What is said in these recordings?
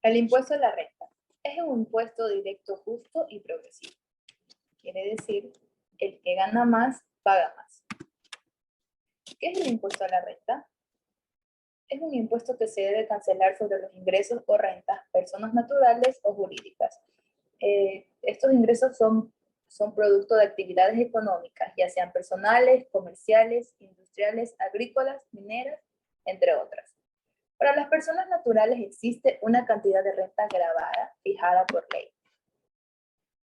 El impuesto a la renta es un impuesto directo, justo y progresivo. Quiere decir, el que gana más, paga más. ¿Qué es el impuesto a la renta? Es un impuesto que se debe cancelar sobre los ingresos o rentas, personas naturales o jurídicas. Estos ingresos son producto de actividades económicas, ya sean personales, comerciales, industriales, agrícolas, mineras, entre otras. Para las personas naturales existe una cantidad de renta gravada fijada por ley.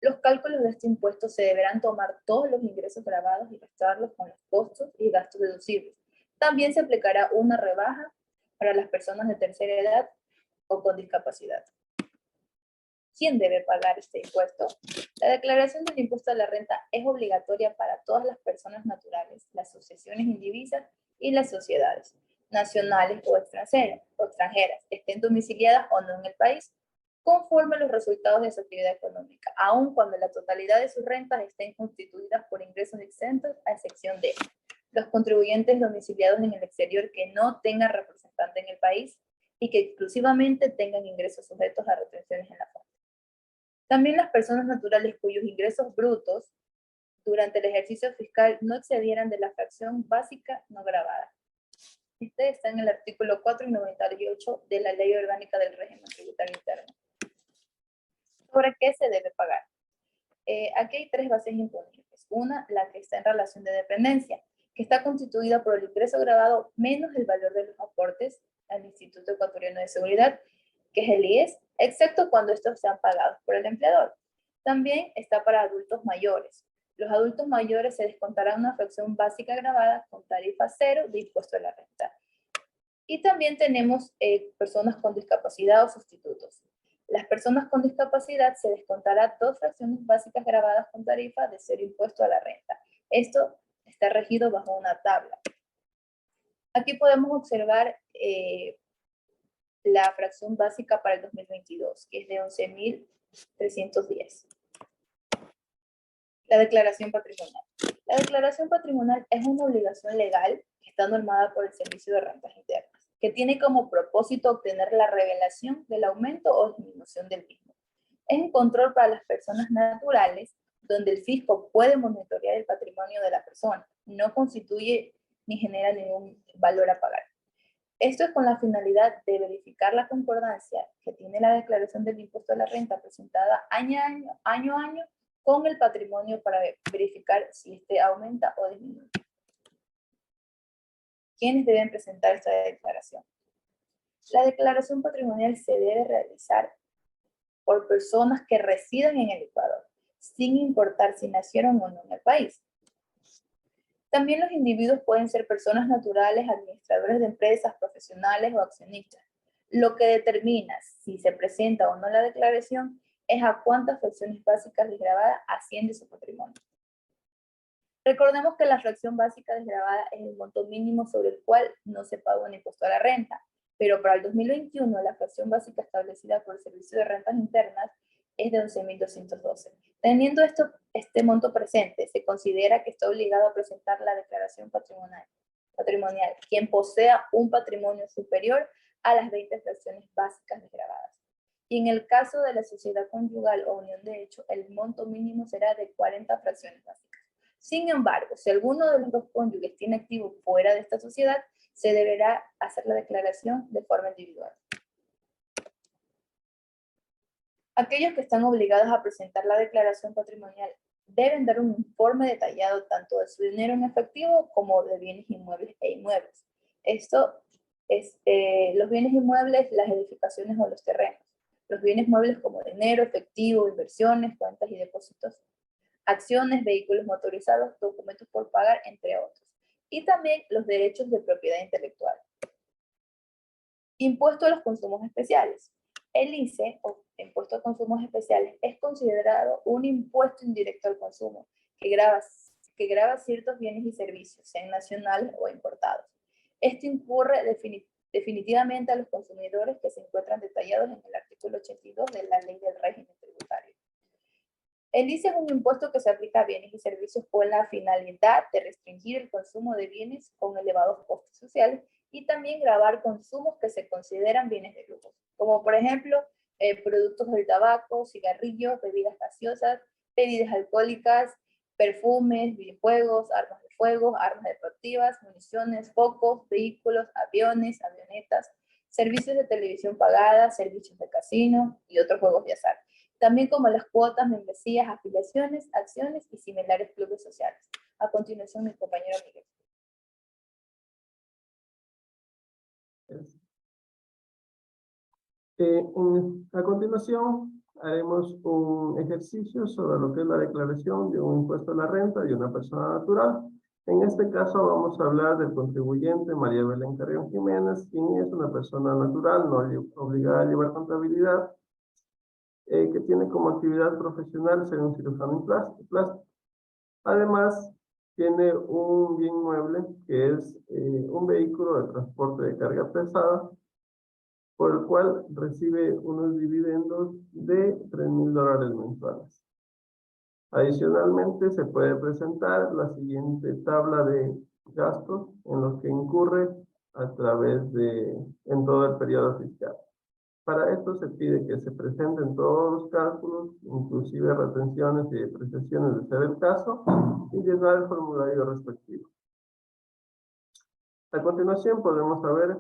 Los cálculos de este impuesto se deberán tomar todos los ingresos gravados y restarlos con los costos y gastos deducibles. También se aplicará una rebaja para las personas de tercera edad o con discapacidad. ¿Quién debe pagar este impuesto? La declaración del impuesto a la renta es obligatoria para todas las personas naturales, las sucesiones indivisas y las sociedades, nacionales o extranjeras, estén domiciliadas o no en el país, conforme a los resultados de su actividad económica, aun cuando la totalidad de sus rentas estén constituidas por ingresos exentos, a excepción de los contribuyentes domiciliados en el exterior que no tengan representante en el país y que exclusivamente tengan ingresos sujetos a retenciones en la fuente. También las personas naturales cuyos ingresos brutos durante el ejercicio fiscal no excedieran de la fracción básica no gravada. Este está en el artículo 4 y 98 de la Ley Orgánica del Régimen Tributario Interno. ¿Sobre qué se debe pagar? Aquí hay tres bases imponibles. Una, la que está en relación de dependencia, que está constituida por el ingreso gravado menos el valor de los aportes al Instituto Ecuatoriano de Seguridad, que es el IES, excepto cuando estos sean pagados por el empleador. También está para adultos mayores. Los adultos mayores se descontará una fracción básica gravada con tarifa cero de impuesto a la renta. Y también tenemos personas con discapacidad o sustitutos. Las personas con discapacidad se descontará dos fracciones básicas gravadas con tarifa de cero impuesto a la renta. Esto está regido bajo una tabla. Aquí podemos observar la fracción básica para el 2022, que es de 11.310. La declaración patrimonial. La declaración patrimonial es una obligación legal que está normada por el Servicio de Rentas Internas, que tiene como propósito obtener la revelación del aumento o disminución del mismo. Es un control para las personas naturales, donde el fisco puede monitorear el patrimonio de la persona, no constituye ni genera ningún valor a pagar. Esto es con la finalidad de verificar la concordancia que tiene la declaración del impuesto a la renta presentada año a año con el patrimonio para verificar si este aumenta o disminuye. ¿Quiénes deben presentar esta declaración? La declaración patrimonial se debe realizar por personas que residen en el Ecuador, sin importar si nacieron o no en el país. También los individuos pueden ser personas naturales, administradores de empresas, profesionales o accionistas. Lo que determina si se presenta o no la declaración es a cuántas fracciones básicas desgravadas asciende su patrimonio. Recordemos que la fracción básica desgravada es el monto mínimo sobre el cual no se paga un impuesto a la renta, pero para el 2021 la fracción básica establecida por el Servicio de Rentas Internas es de 11.212. Teniendo este monto presente, se considera que está obligado a presentar la declaración patrimonial quien posea un patrimonio superior a las 20 fracciones básicas desgravadas. Y en el caso de la sociedad conyugal o unión de hecho, el monto mínimo será de 40 fracciones básicas. Sin embargo, si alguno de los dos cónyuges tiene activo fuera de esta sociedad, se deberá hacer la declaración de forma individual. Aquellos que están obligados a presentar la declaración patrimonial deben dar un informe detallado tanto de su dinero en efectivo como de bienes inmuebles e inmuebles. Esto es los bienes inmuebles, las edificaciones o los terrenos. Los bienes muebles como dinero, efectivo, inversiones, cuentas y depósitos, acciones, vehículos motorizados, documentos por pagar, entre otros. Y también los derechos de propiedad intelectual. Impuesto a los consumos especiales. El ICE, o impuesto a consumos especiales, es considerado un impuesto indirecto al consumo que grava ciertos bienes y servicios, sean nacionales o importados. Esto incurre definitivamente a los consumidores que se encuentran detallados en el artículo 82 de la Ley del Régimen Tributario. El ICE es un impuesto que se aplica a bienes y servicios con la finalidad de restringir el consumo de bienes con elevados costos sociales y también gravar consumos que se consideran bienes de lujo, como por ejemplo productos del tabaco, cigarrillos, bebidas gaseosas, bebidas alcohólicas, perfumes, videojuegos, armas de fuego, armas deportivas, municiones, focos, vehículos, aviones, avionetas, servicios de televisión pagada, servicios de casino y otros juegos de azar. También como las cuotas, membresías, afiliaciones, acciones y similares clubes sociales. A continuación, mi compañero Miguel. A continuación, haremos un ejercicio sobre lo que es la declaración de un impuesto a la renta de una persona natural. En este caso vamos a hablar del contribuyente María Belén Carrión Jiménez, quien es una persona natural, no obligada a llevar contabilidad, que tiene como actividad profesional ser un cirujano plástico. Además, tiene un bien mueble que es un vehículo de transporte de carga pesada, por el cual recibe unos dividendos de $3,000 mensuales. Adicionalmente, se puede presentar la siguiente tabla de gastos en los que incurre en todo el periodo fiscal. Para esto se pide que se presenten todos los cálculos, inclusive retenciones y depreciaciones de ser el caso, y llenar el formulario respectivo. A continuación podemos saber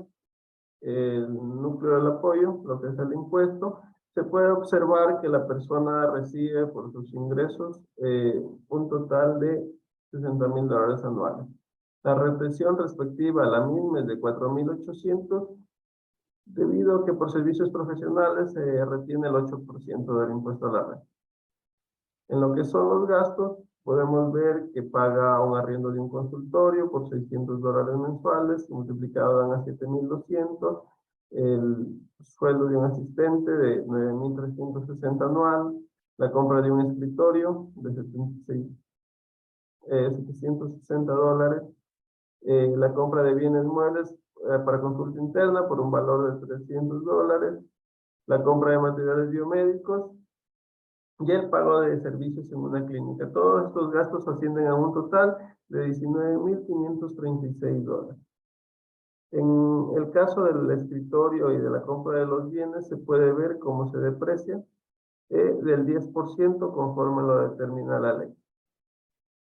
el núcleo del apoyo, lo que es el impuesto. Se puede observar que la persona recibe por sus ingresos un total de $60,000 anuales. La retención respectiva a la misma es de 4,800, debido a que por servicios profesionales se retiene el 8% del impuesto a la renta. En lo que son los gastos, podemos ver que paga un arriendo de un consultorio por $600 mensuales, multiplicado dan a 7,200, el sueldo de un asistente de 9,360 anual, la compra de un escritorio de $760, la compra de bienes muebles para consulta interna por un valor de $300, la compra de materiales biomédicos, y el pago de servicios en una clínica. Todos estos gastos ascienden a un total de $19,536. En el caso del escritorio y de la compra de los bienes, se puede ver cómo se deprecia del 10% conforme lo determina la ley.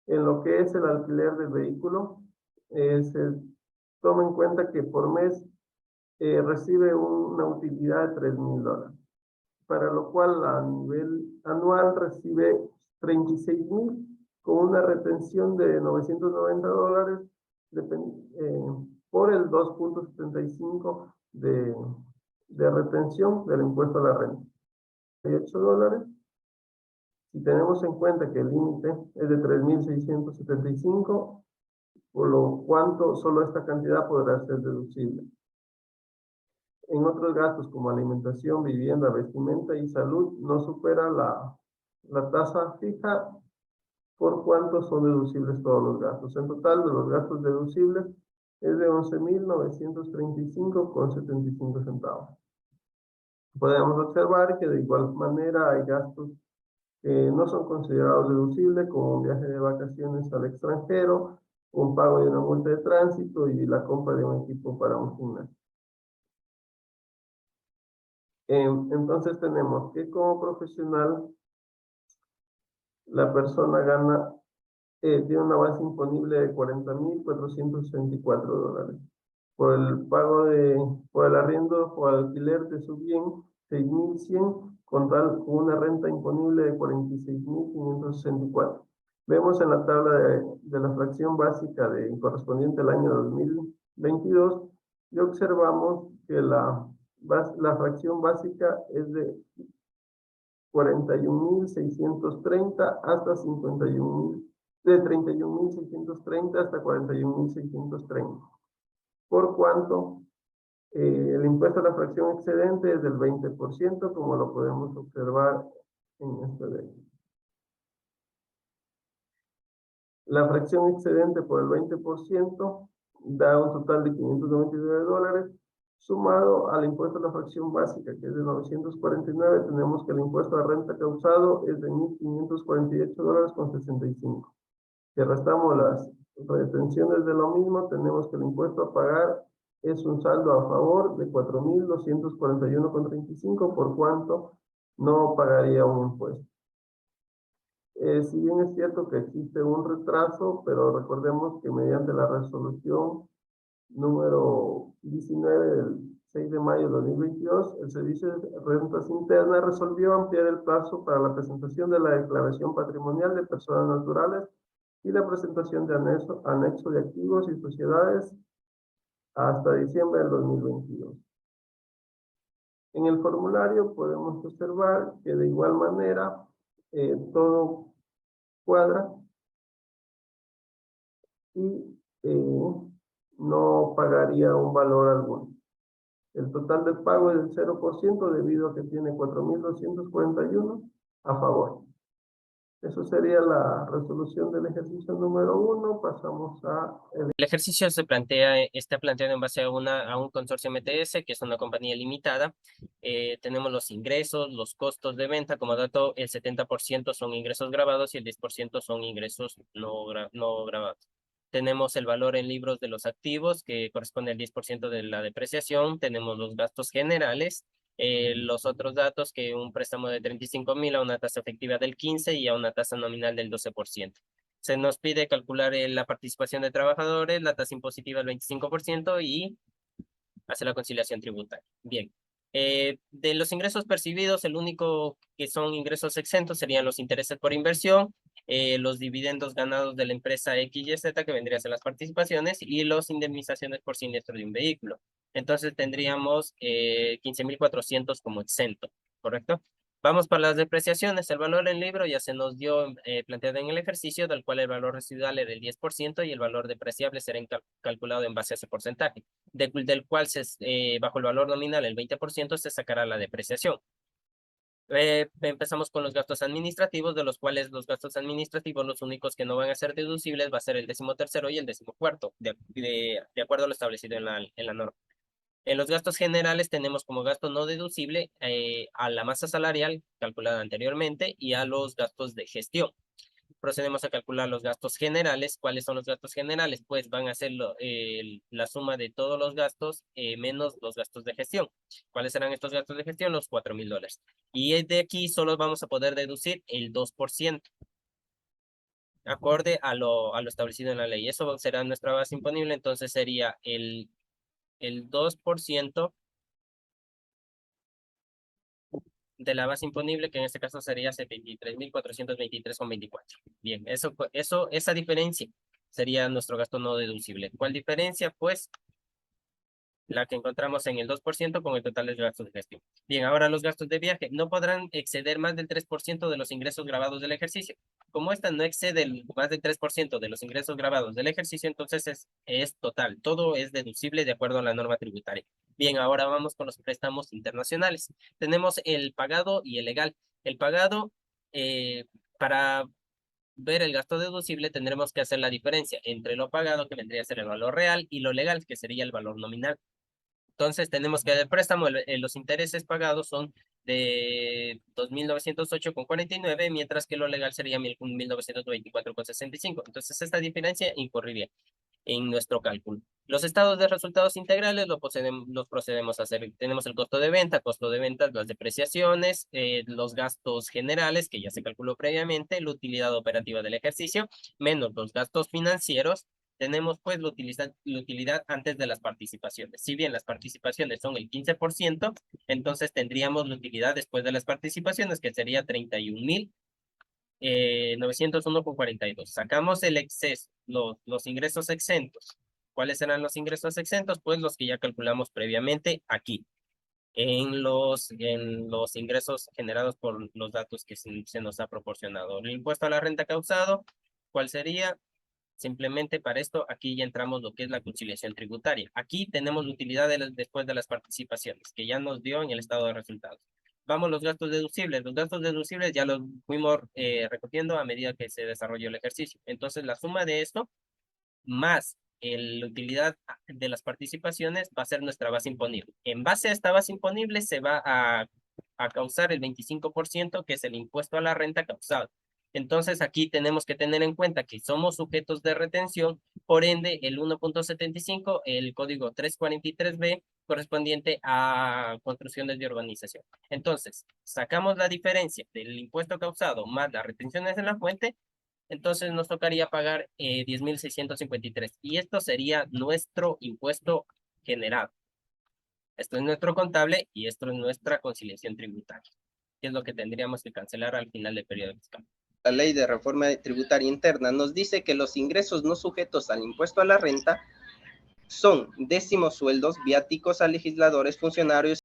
En lo que es el alquiler del vehículo, se toma en cuenta que por mes recibe una utilidad de $3,000. Para lo cual a nivel anual recibe 36,000 con una retención de $990 por el 2,75 de retención del impuesto a la renta. $8. Si tenemos en cuenta que el límite es de 3,675, por lo cuanto solo esta cantidad podrá ser deducible. En otros gastos como alimentación, vivienda, vestimenta y salud no supera la tasa fija, por cuanto son deducibles todos los gastos. En total de los gastos deducibles es de 11,935,75 centavos. Podemos observar que de igual manera hay gastos que no son considerados deducibles, como un viaje de vacaciones al extranjero, un pago de una multa de tránsito y la compra de un equipo para un gimnasio. Entonces tenemos que como profesional la persona tiene una base imponible de $40,464. Por el pago por el arriendo o alquiler de su bien, 6,100, con una renta imponible de 46,564. Vemos en la tabla de la fracción básica correspondiente al año 2022 y observamos que la fracción básica es de 41,630 hasta 51,000, de 31,630 hasta 41,630. Por cuanto el impuesto a la fracción excedente es del 20%, como lo podemos observar en esta ley. La fracción excedente por el 20% da un total de $599, sumado al impuesto a la fracción básica, que es de 949, tenemos que el impuesto a renta causado es de $1,548,65. Si restamos las retenciones de lo mismo, tenemos que el impuesto a pagar es un saldo a favor de 4.241,35, por cuanto no pagaría un impuesto. Si bien es cierto que existe un retraso, pero recordemos que mediante la resolución número 19 del 6 de mayo de 2022, el Servicio de Rentas Internas resolvió ampliar el plazo para la presentación de la declaración patrimonial de personas naturales y la presentación de anexo de activos y sociedades hasta diciembre del 2022. En el formulario podemos observar que de igual manera todo cuadra y no pagaría un valor alguno. El total de pago es del 0% debido a que tiene 4.241 a favor. Eso sería la resolución del ejercicio número 1. Pasamos a... El ejercicio está planteado en base a un consorcio MTS, que es una compañía limitada. Tenemos los ingresos, los costos de venta. Como dato, el 70% son ingresos grabados y el 10% son ingresos no grabados. Tenemos el valor en libros de los activos, que corresponde al 10% de la depreciación. Tenemos los gastos generales. Los otros datos, que un préstamo de 35.000 a una tasa efectiva del 15% y a una tasa nominal del 12%. Se nos pide calcular la participación de trabajadores, la tasa impositiva del 25% y hacer la conciliación tributaria. Bien. De los ingresos percibidos, el único que son ingresos exentos serían los intereses por inversión, los dividendos ganados de la empresa XYZ, que vendrían a ser las participaciones, y las indemnizaciones por siniestro de un vehículo. Entonces tendríamos 15.400 como exento, ¿correcto? Vamos para las depreciaciones. El valor en libro ya se nos dio planteado en el ejercicio, del cual el valor residual es del 10% y el valor depreciable será calculado en base a ese porcentaje, del cual bajo el valor nominal, el 20%, se sacará la depreciación. Empezamos con los gastos administrativos, de los cuales los gastos administrativos, los únicos que no van a ser deducibles, va a ser el 13º y el 14º, de acuerdo a lo establecido en la norma. En los gastos generales tenemos como gasto no deducible a la masa salarial calculada anteriormente y a los gastos de gestión. Procedemos a calcular los gastos generales. ¿Cuáles son los gastos generales? Pues van a ser la suma de todos los gastos menos los gastos de gestión. ¿Cuáles serán estos gastos de gestión? Los $4.000. Y de aquí solo vamos a poder deducir el 2%. Acorde a lo establecido en la ley. Eso será nuestra base imponible, entonces sería el 2% de la base imponible, que en este caso sería 73.423,24. Bien, esa diferencia sería nuestro gasto no deducible. ¿Cuál diferencia? Pues la que encontramos en el 2% con el total de gastos de gestión. Bien, ahora los gastos de viaje no podrán exceder más del 3% de los ingresos grabados del ejercicio. Como esta no excede más del 3% de los ingresos grabados del ejercicio, entonces es total. Todo es deducible de acuerdo a la norma tributaria. Bien, ahora vamos con los préstamos internacionales. Tenemos el pagado y el legal. El pagado, para ver el gasto deducible, tendremos que hacer la diferencia entre lo pagado, que vendría a ser el valor real, y lo legal, que sería el valor nominal. Entonces tenemos que el préstamo, los intereses pagados son de 2.908,49, mientras que lo legal sería 1.924,65. Entonces esta diferencia incurriría en nuestro cálculo. Los estados de resultados integrales los procedemos a hacer. Tenemos el costo de ventas, las depreciaciones, los gastos generales, que ya se calculó previamente, la utilidad operativa del ejercicio, menos los gastos financieros. Tenemos pues la utilidad antes de las participaciones. Si bien las participaciones son el 15%, entonces tendríamos la utilidad después de las participaciones, que sería 31.901,42. Sacamos el exceso, los ingresos exentos. ¿Cuáles serán los ingresos exentos? Pues los que ya calculamos previamente aquí, en los ingresos generados por los datos que se nos ha proporcionado. El impuesto a la renta causado, ¿cuál sería? Simplemente para esto, aquí ya entramos lo que es la conciliación tributaria. Aquí tenemos la utilidad después de las participaciones, que ya nos dio en el estado de resultados. Vamos los gastos deducibles. Los gastos deducibles ya los fuimos recogiendo a medida que se desarrolló el ejercicio. Entonces, la suma de esto, más la utilidad de las participaciones, va a ser nuestra base imponible. En base a esta base imponible se va a causar el 25%, que es el impuesto a la renta causado. Entonces aquí tenemos que tener en cuenta que somos sujetos de retención, por ende el 1.75, el código 343B correspondiente a construcciones de urbanización. Entonces, sacamos la diferencia del impuesto causado más las retenciones en la fuente, entonces nos tocaría pagar 10.653 y esto sería nuestro impuesto generado. Esto es nuestro contable y esto es nuestra conciliación tributaria, que es lo que tendríamos que cancelar al final del periodo fiscal. La ley de reforma tributaria interna nos dice que los ingresos no sujetos al impuesto a la renta son décimos sueldos, viáticos a legisladores, funcionarios,